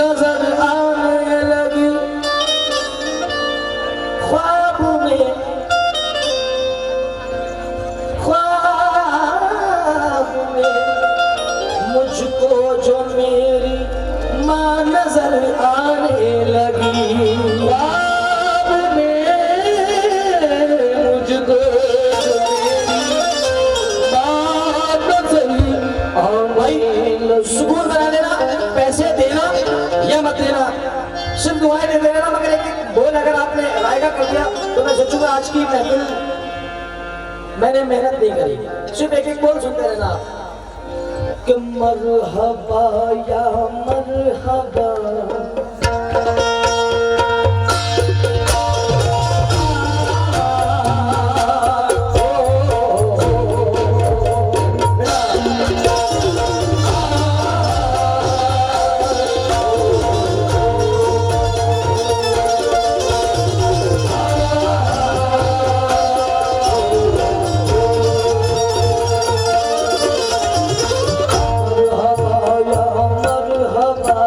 नजर आने लगी ख्वाब में, ख्वाब में मुझको जो मेरी माँ नजर आने लगी। ख्वाब में मुझको जो मेरी माँ नजर आने लगी। सुकून बना देना, पैसे देना या मत देना, सिर्फ दुआएं दे देना। मगर एक बोल अगर आपने रायगा कर दिया तो मैं सोचूंगा आज की महफिल मैंने मेहनत नहीं करी। सिर्फ एक एक बोल सुनते रहना कि मरहबा या मरहबा, मरहबा या मरहबा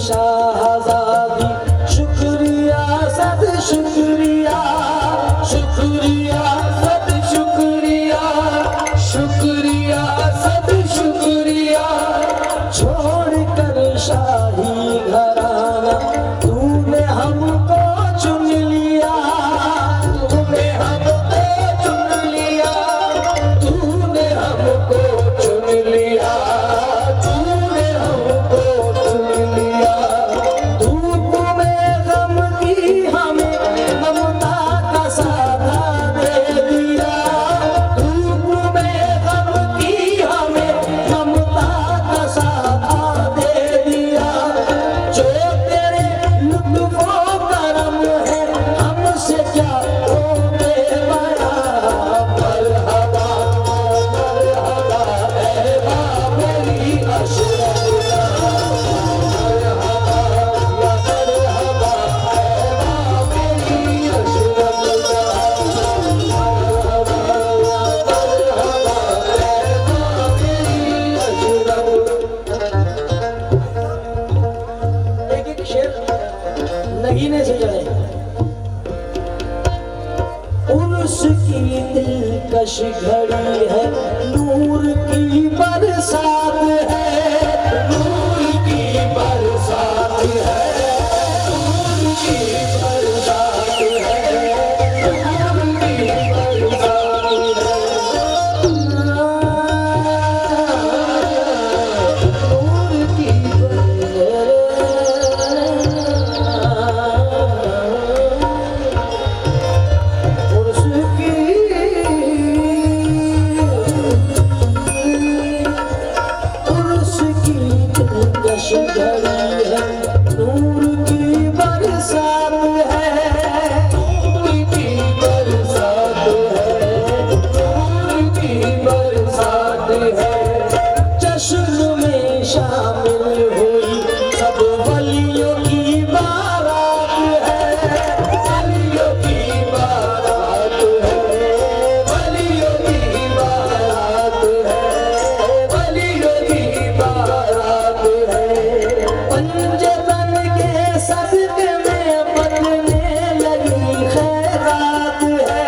शाहजादी शुक्रिया सद शुक्रिया शुक्रिया सद शुक्रिया शुक्रिया सद शुक्रिया छोड़कर शाही घराना तूने हमको चुन लिया तूने हमको चुन लिया तूने हमको चुन लिया तूने हमको चुन लिया धूप में गम की हमें ममता का साधा दे दिया धूप में गम की हमें ममता का साधा दे दिया जो तेरे लुत्फ़ो करम है हमसे क्या होते बड़ा मरहबा मरहबा ए बाबरी अशरफ मरहबा या मरहबा ए बाबरी अशरफ मरहबा या मरहबा ए बाबरी अशरफ एक एक शेर नगीने से जाए उसकी दिलकश घड़ी है नूर की बरसात है नूर की बरसात है नूर की बरसात है नूर की बरसात है नूर की उसकी दिलकश घड़ी है नूर की बरसात है नूर की बरसात है नूर की बरसात है जश्न में शामिल हुई सब वलियों की बारात है वलियों की बारात है वलियों की बारात है वलियों की बारात है पंजतन के सदके में बनने लगी खैरात है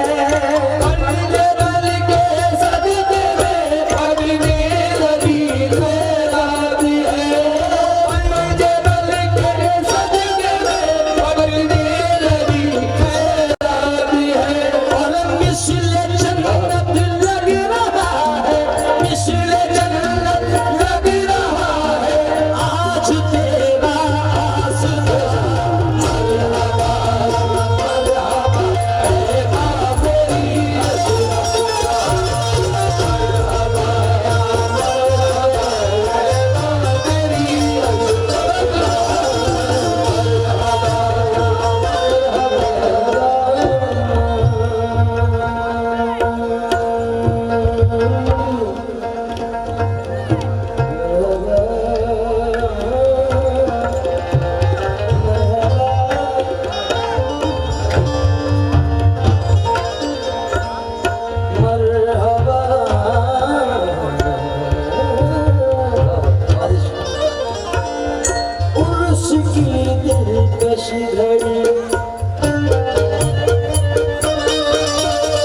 पंजतन के सदके में बनने लगी खैरात है पंजतन के सदके में बनने लगी खैरात है और मिसल जन्नत लग रहा है मिसल जन्नत लग रहा है आज तेरा आसरा मरहबा मरहबा ए बाबरी अशरफ मरहबा मरहबा ए बाबरी उसकी दिलकश घड़ी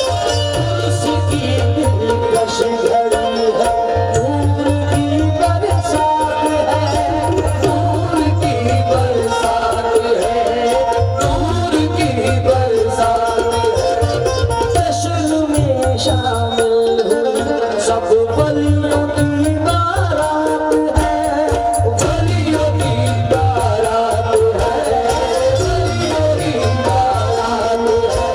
उसकी दिलकश घड़ी है नूर की बरसात है नूर की बरसात है नूर की बरसात है जश्न में शामिल हुई सब वलियों की बारात है वलियों की बारात है वलियों की बारात है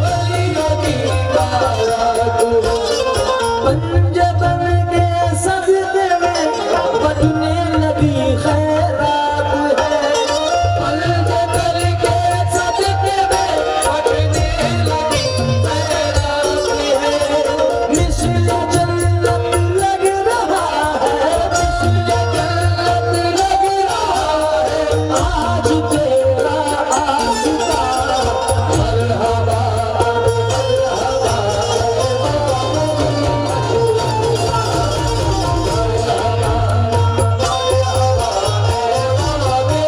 वलियों की बारात है पंजतन के सदके में बनने लगी खैरात है पंजतन के सदके में बनने लगी खैरात है मिसल जन्नत लग रहा है मिसल जन्नत लग रहा है आज तेरा आसरा मरहबा मरहबा ए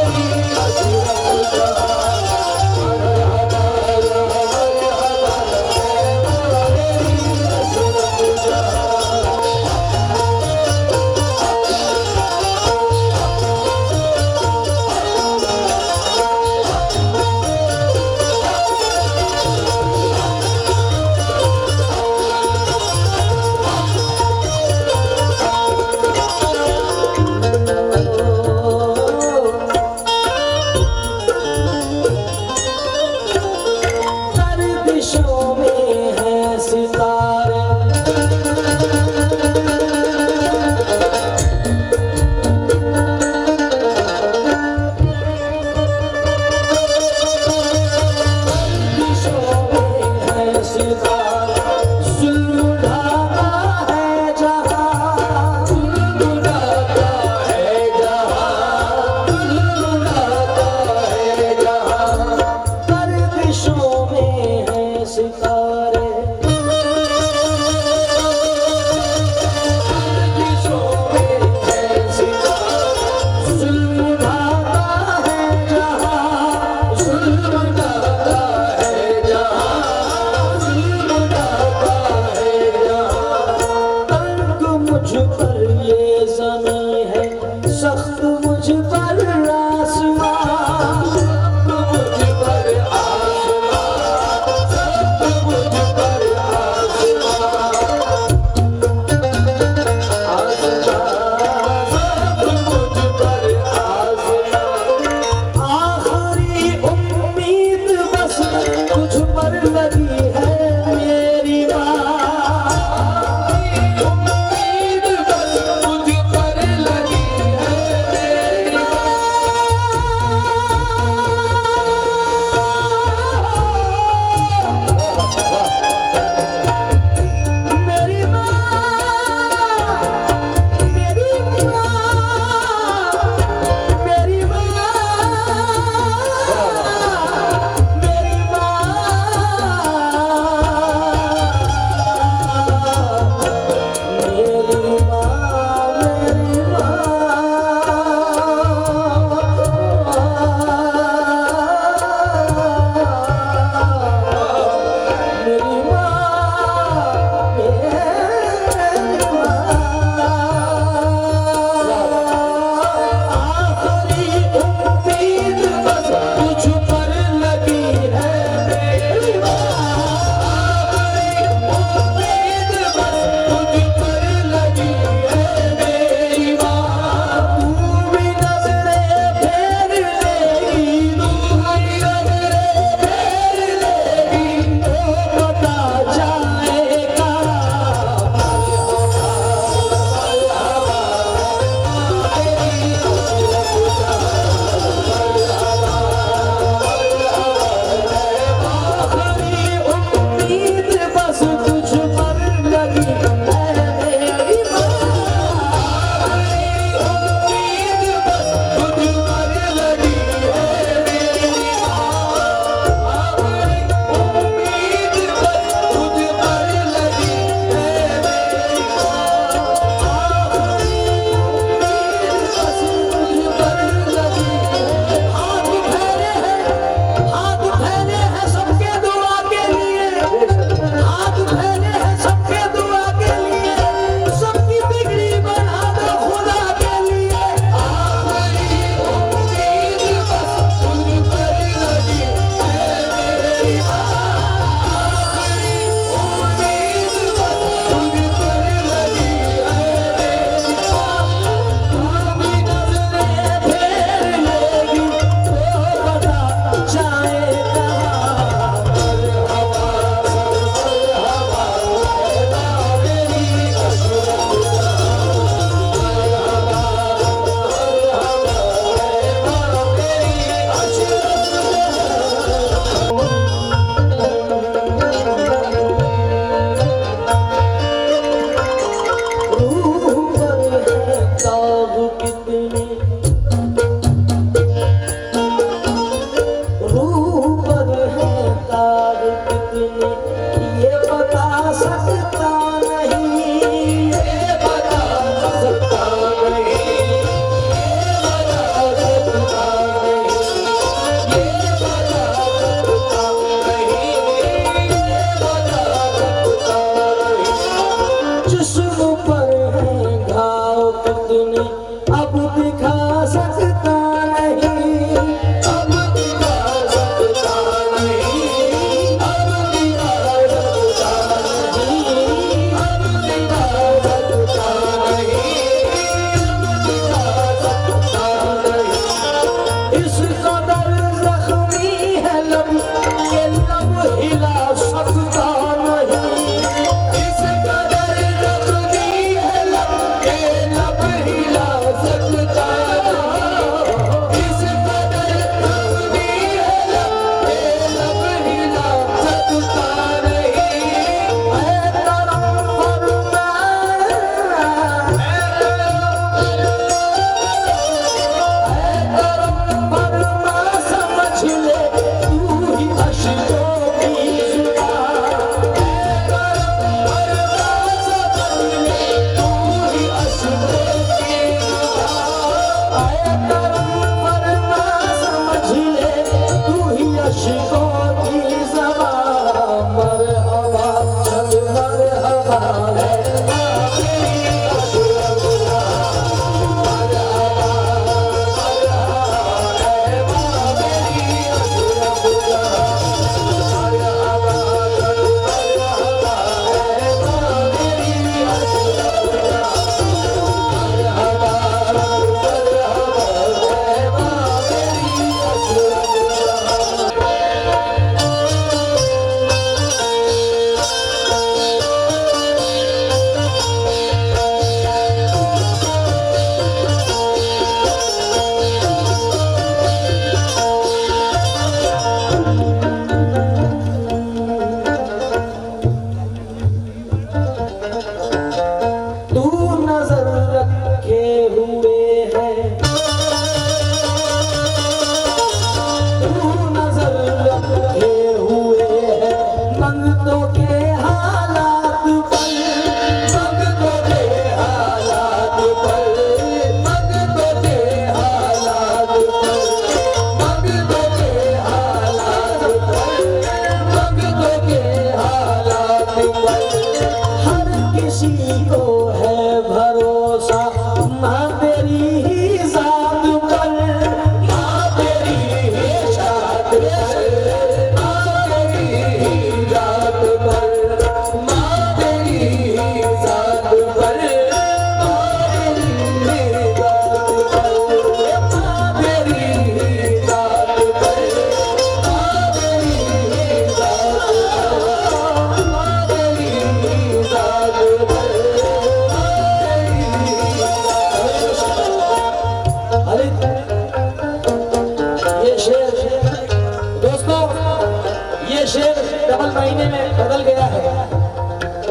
डबल महीने में बदल गया है।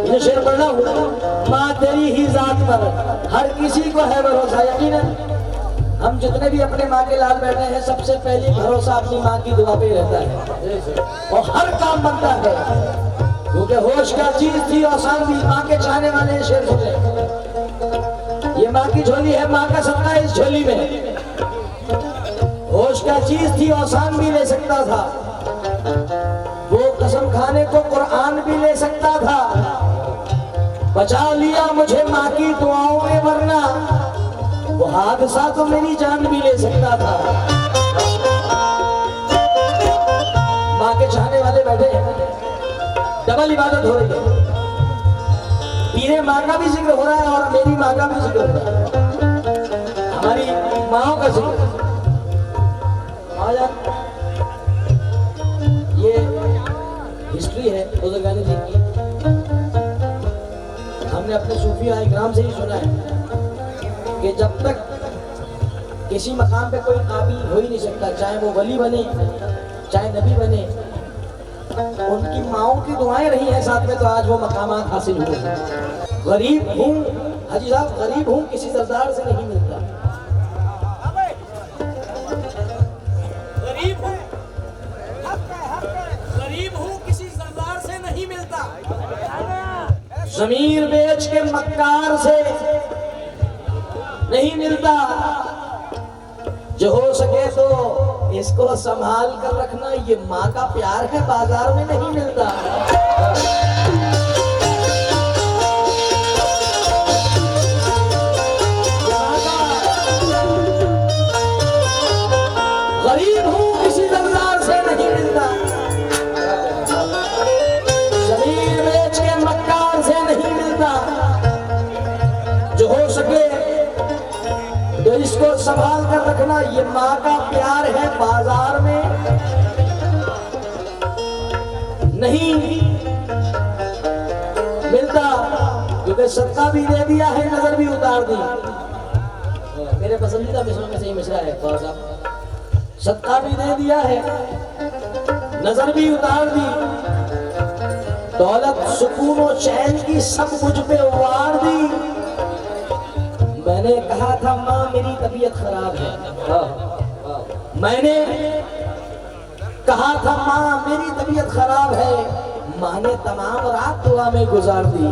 ये शेर पढ़ना हूँ, माँ तेरी ही जात पर हर किसी को है भरोसा। यकीनन हम जितने भी अपने माँ के लाल बैठे हैं, सबसे पहले भरोसा अपनी माँ की दुआ पे रहता है और हर काम बनता है, क्योंकि होश का चीज थी और शांति। माँ के चाहने वाले हैं, शेर सुन ले। ये माँ की झोली है, माँ का सपना इस झोली में। होश का चीज थी और शान भी ले सकता था, वो कसम खाने को कुरान भी ले सकता था। बचा लिया मुझे माँ की दुआओं में, वरना वो हादसा तो मेरी जान भी ले सकता था। माँ के चाहने वाले बैठे हैं, डबल इबादत हो रही है। पीरे माँ का भी जिक्र हो रहा है और मेरी माँ का भी जिक्र हो रहा है, हमारी माँओं का जिक्र। ये हिस्ट्री है बुजुर्गानी जी की। हमने अपने सूफिया इकराम से ही सुना है कि जब तक किसी मकाम पे कोई काबिल हो ही नहीं सकता, चाहे वो वली बने चाहे नबी बने, उनकी माओं की दुआएं रही हैं साथ में, तो आज वो मकामात हासिल हुए। गरीब हूँ हाजी साहब, गरीब हूँ किसी सरदार से नहीं मिलता। गरीब हूँ किसी सरदार से नहीं मिलता। जमीर बेच के मक्कार से नहीं मिलता। जो हो सके तो इसको संभाल कर रखना, ये माँ का प्यार है, बाजार में नहीं मिलता। गरीब हूँ किसी सरदार से नहीं मिलता, जमीन बेच के मक्कार से नहीं मिलता। जो हो सके तो इसको संभाल कर रखना, ये माँ का प्यार है, बाजार में नहीं मिलता। क्योंकि सदका भी दे दिया है, नजर भी उतार दी। मेरे पसंदीदा मिसरों में से ही मिसरा है, सदका भी दे दिया है, नजर भी उतार दी। दौलत सुकून और चैन की सब मुझ पे वार दी। मैंने कहा था माँ मेरी तबीयत खराब है, मैंने कहा था माँ मेरी तबीयत खराब है, माँ ने तमाम रात दुआ में गुजार दी।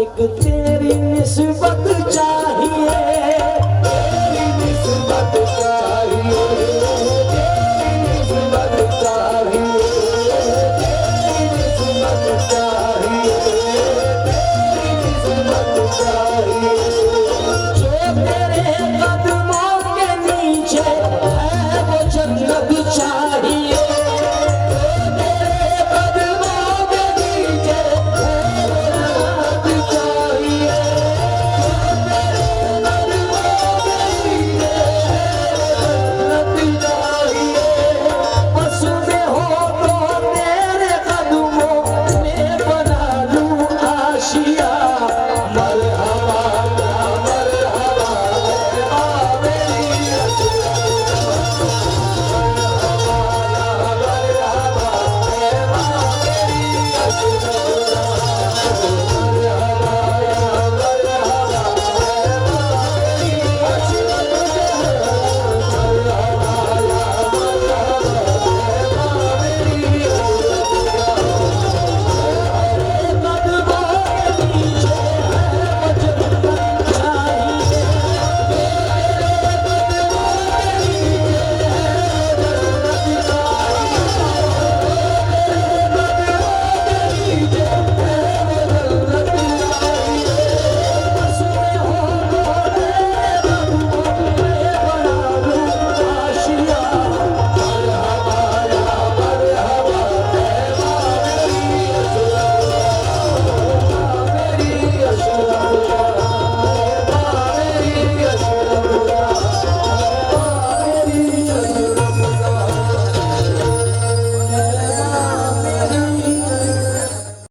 एक तेरे